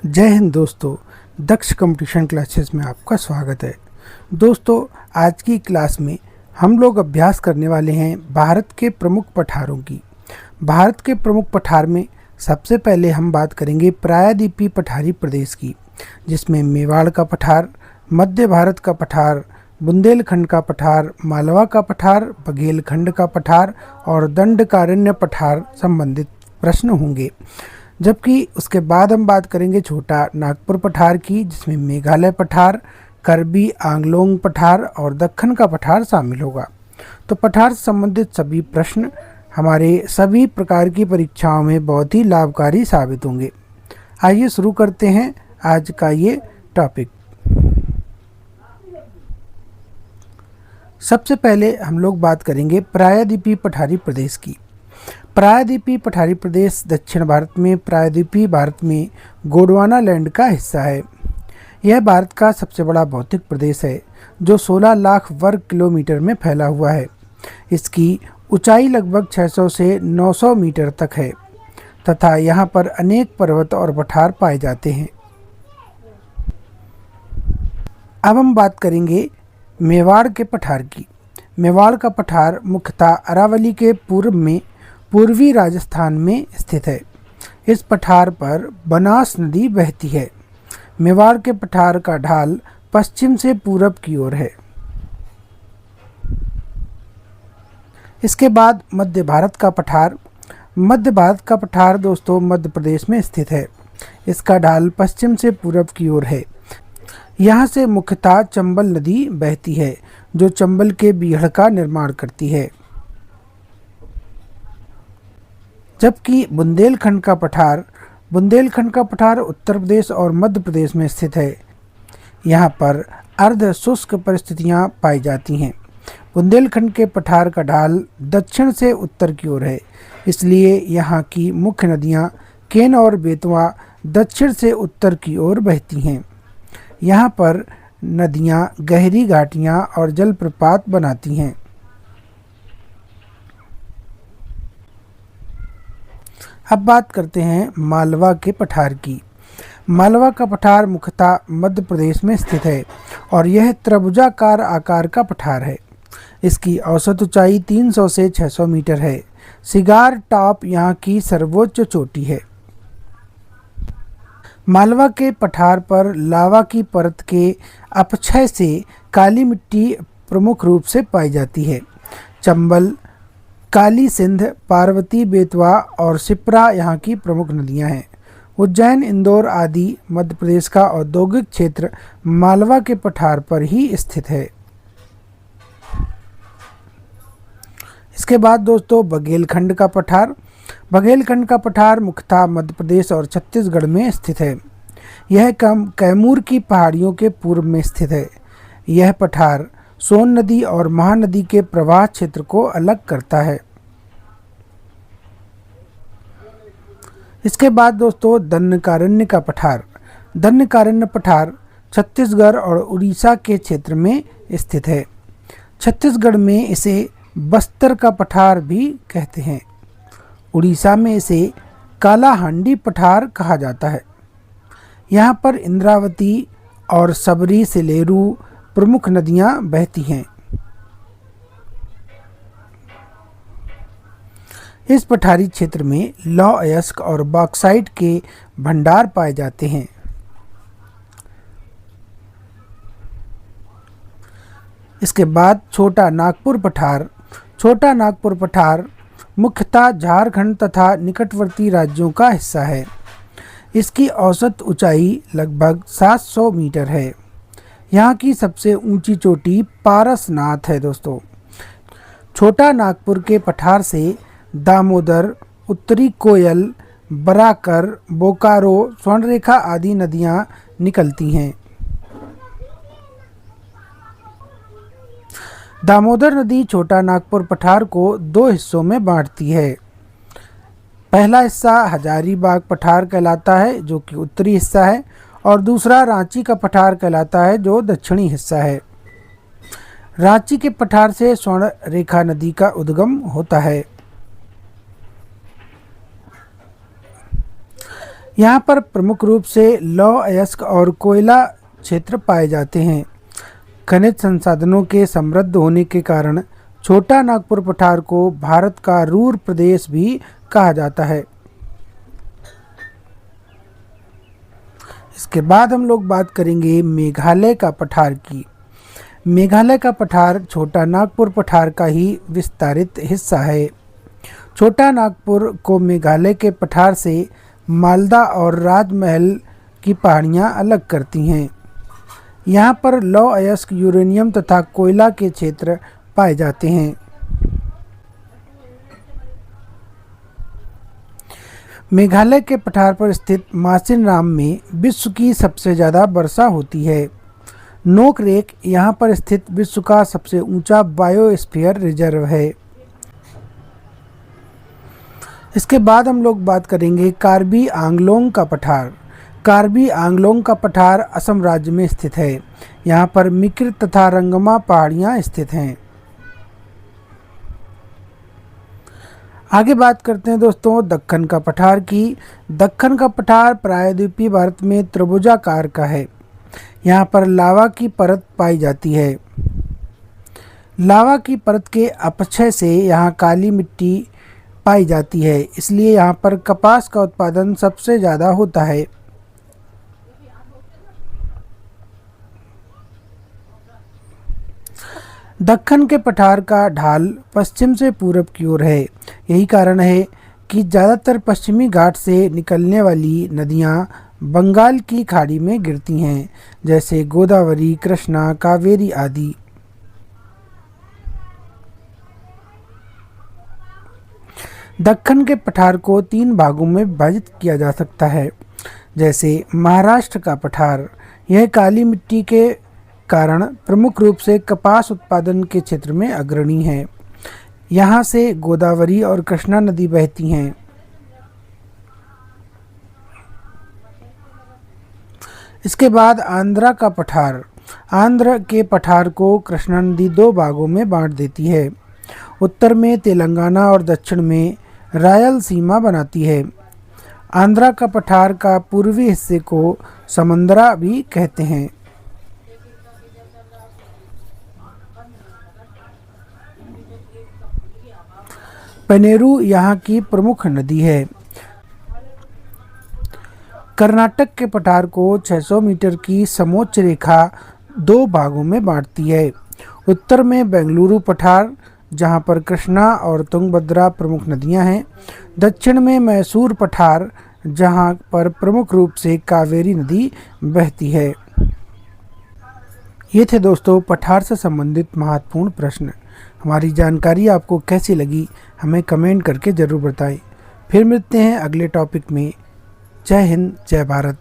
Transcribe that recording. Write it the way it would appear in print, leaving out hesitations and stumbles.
जय हिंद दोस्तों। दक्ष competition classes में आपका स्वागत है। दोस्तों, आज की क्लास में हम लोग अभ्यास करने वाले हैं भारत के प्रमुख पठारों की। भारत के प्रमुख पठार में सबसे पहले हम बात करेंगे प्रायद्वीपीय पठारी प्रदेश की, जिसमें मेवाड़ का पठार, मध्य भारत का पठार, बुंदेलखंड का पठार, मालवा का पठार, बघेलखंड का पठार और दंडकारण्य पठार संबंधित प्रश्न होंगे। जबकि उसके बाद हम बात करेंगे छोटा नागपुर पठार की, जिसमें मेघालय पठार, करबी आंगलोंग पठार और दक्कन का पठार शामिल होगा। तो पठार से संबंधित सभी प्रश्न हमारे सभी प्रकार की परीक्षाओं में बहुत ही लाभकारी साबित होंगे। आइए शुरू करते हैं आज का ये टॉपिक। सबसे पहले हम लोग बात करेंगे प्रायद्वीपीय पठारी प्रदेश की। प्रायद्वीपीय पठारी प्रदेश दक्षिण भारत में प्रायद्वीपीय भारत में गोंडवाना लैंड का हिस्सा है। यह भारत का सबसे बड़ा भौतिक प्रदेश है, जो 16 लाख वर्ग किलोमीटर में फैला हुआ है। इसकी ऊंचाई लगभग 600 से 900 मीटर तक है तथा यहाँ पर अनेक पर्वत और पठार पाए जाते हैं। अब हम बात करेंगे मेवाड़ के पठार की। मेवाड़ का पठार मुख्यतः अरावली के पूर्व में पूर्वी राजस्थान में स्थित है। इस पठार पर बनास नदी बहती है। मेवाड़ के पठार का ढाल पश्चिम से पूरब की ओर है। इसके बाद मध्य भारत का पठार। मध्य भारत का पठार दोस्तों मध्य प्रदेश में स्थित है। इसका ढाल पश्चिम से पूरब की ओर है। यहाँ से मुख्यतः चंबल नदी बहती है, जो चंबल के बीहड़ का निर्माण करती है। जबकि बुंदेलखंड का पठार उत्तर प्रदेश और मध्य प्रदेश में स्थित है। यहाँ पर अर्ध शुष्क परिस्थितियाँ पाई जाती हैं। बुंदेलखंड के पठार का ढाल दक्षिण से उत्तर की ओर है, इसलिए यहाँ की मुख्य नदियाँ केन और बेतवा दक्षिण से उत्तर की ओर बहती हैं। यहाँ पर नदियाँ गहरी घाटियाँ और जलप्रपात बनाती हैं। अब बात करते हैं मालवा के पठार की। मालवा का पठार मुख्यतः मध्य प्रदेश में स्थित है और यह त्रिभुजाकार आकार का पठार है। इसकी औसत ऊंचाई 300 से 600 मीटर है। सिगार टॉप यहाँ की सर्वोच्च चोटी है। मालवा के पठार पर लावा की परत के अपक्षय से काली मिट्टी प्रमुख रूप से पाई जाती है। चंबल, काली सिंध, पार्वती, बेतवा और सिप्रा यहाँ की प्रमुख नदियाँ हैं। उज्जैन, इंदौर आदि मध्य प्रदेश का औद्योगिक क्षेत्र मालवा के पठार पर ही स्थित है। इसके बाद दोस्तों बघेलखंड का पठार। बघेलखंड का पठार मुख्यतः मध्य प्रदेश और छत्तीसगढ़ में स्थित है। यह कैमूर की पहाड़ियों के पूर्व में स्थित है। यह पठार सोन नदी और महानदी के प्रवाह क्षेत्र को अलग करता है। इसके बाद दोस्तों दंडकारण्य का पठार। दंडकारण्य पठार छत्तीसगढ़ और उड़ीसा के क्षेत्र में स्थित है। छत्तीसगढ़ में इसे बस्तर का पठार भी कहते हैं। उड़ीसा में इसे कालाहांडी पठार कहा जाता है। यहाँ पर इंद्रावती और सबरी सिलेरू प्रमुख नदियाँ बहती हैं। इस पठारी क्षेत्र में लौह अयस्क और बॉक्साइट के भंडार पाए जाते हैं। इसके बाद छोटा नागपुर पठार। छोटा नागपुर पठार मुख्यतः झारखंड तथा निकटवर्ती राज्यों का हिस्सा है। इसकी औसत ऊंचाई लगभग 700 मीटर है। यहाँ की सबसे ऊंची चोटी पारसनाथ है। दोस्तों, छोटा नागपुर के पठार से दामोदर, उत्तरी कोयल, बराकर, बोकारो, स्वर्णरेखा आदि नदियाँ निकलती हैं। दामोदर नदी छोटा नागपुर पठार को 2 हिस्सों में बांटती है। पहला हिस्सा हजारीबाग पठार कहलाता है, जो कि उत्तरी हिस्सा है, और दूसरा रांची का पठार कहलाता है, जो दक्षिणी हिस्सा है। रांची के पठार से स्वर्ण रेखा नदी का उद्गम होता है। यहाँ पर प्रमुख रूप से लौह अयस्क और कोयला क्षेत्र पाए जाते हैं। खनिज संसाधनों के समृद्ध होने के कारण छोटा नागपुर पठार को भारत का रूर प्रदेश भी कहा जाता है। इसके बाद हम लोग बात करेंगे मेघालय का पठार की। मेघालय का पठार छोटा नागपुर पठार का ही विस्तारित हिस्सा है। छोटा नागपुर को मेघालय के पठार से मालदा और राजमहल की पहाड़ियाँ अलग करती हैं। यहाँ पर लौह अयस्क, यूरेनियम तथा कोयला के क्षेत्र पाए जाते हैं। मेघालय के पठार पर स्थित मासिनराम में विश्व की सबसे ज़्यादा वर्षा होती है। नोक लेक यहाँ पर स्थित विश्व का सबसे ऊंचा बायोस्फीयर रिजर्व है। इसके बाद हम लोग बात करेंगे कार्बी आंगलोंग का पठार। कार्बी आंगलोंग का पठार असम राज्य में स्थित है। यहाँ पर मिकिर तथा रंगमा पहाड़ियाँ स्थित हैं। आगे बात करते हैं दोस्तों दक्कन का पठार की। दक्कन का पठार प्रायद्वीपीय भारत में त्रिभुजाकार का है। यहाँ पर लावा की परत पाई जाती है। लावा की परत के अपक्षय से यहाँ काली मिट्टी पाई जाती है, इसलिए यहाँ पर कपास का उत्पादन सबसे ज़्यादा होता है। दक्कन के पठार का ढाल पश्चिम से पूरब की ओर है। यही कारण है कि ज़्यादातर पश्चिमी घाट से निकलने वाली नदियाँ बंगाल की खाड़ी में गिरती हैं, जैसे गोदावरी, कृष्णा, कावेरी आदि। दक्कन के पठार को 3 भागों में विभाजित किया जा सकता है। जैसे महाराष्ट्र का पठार, यह काली मिट्टी के कारण प्रमुख रूप से कपास उत्पादन के क्षेत्र में अग्रणी है। यहाँ से गोदावरी और कृष्णा नदी बहती हैं। इसके बाद आंध्रा का पठार। आंध्र के पठार को कृष्णा नदी 2 भागों में बांट देती है। उत्तर में तेलंगाना और दक्षिण में रायलसीमा बनाती है। आंध्रा का पठार का पूर्वी हिस्से को समंदरा भी कहते हैं। पेनेरू यहाँ की प्रमुख नदी है। कर्नाटक के पठार को 600 मीटर की समोच्च रेखा 2 भागों में बांटती है। उत्तर में बेंगलुरु पठार, जहाँ पर कृष्णा और तुंगभद्रा प्रमुख नदियाँ हैं। दक्षिण में मैसूर पठार, जहाँ पर प्रमुख रूप से कावेरी नदी बहती है। ये थे दोस्तों पठार से संबंधित महत्वपूर्ण प्रश्न। हमारी जानकारी आपको कैसी लगी हमें कमेंट करके ज़रूर बताएं। फिर मिलते हैं अगले टॉपिक में। जय हिंद, जय भारत।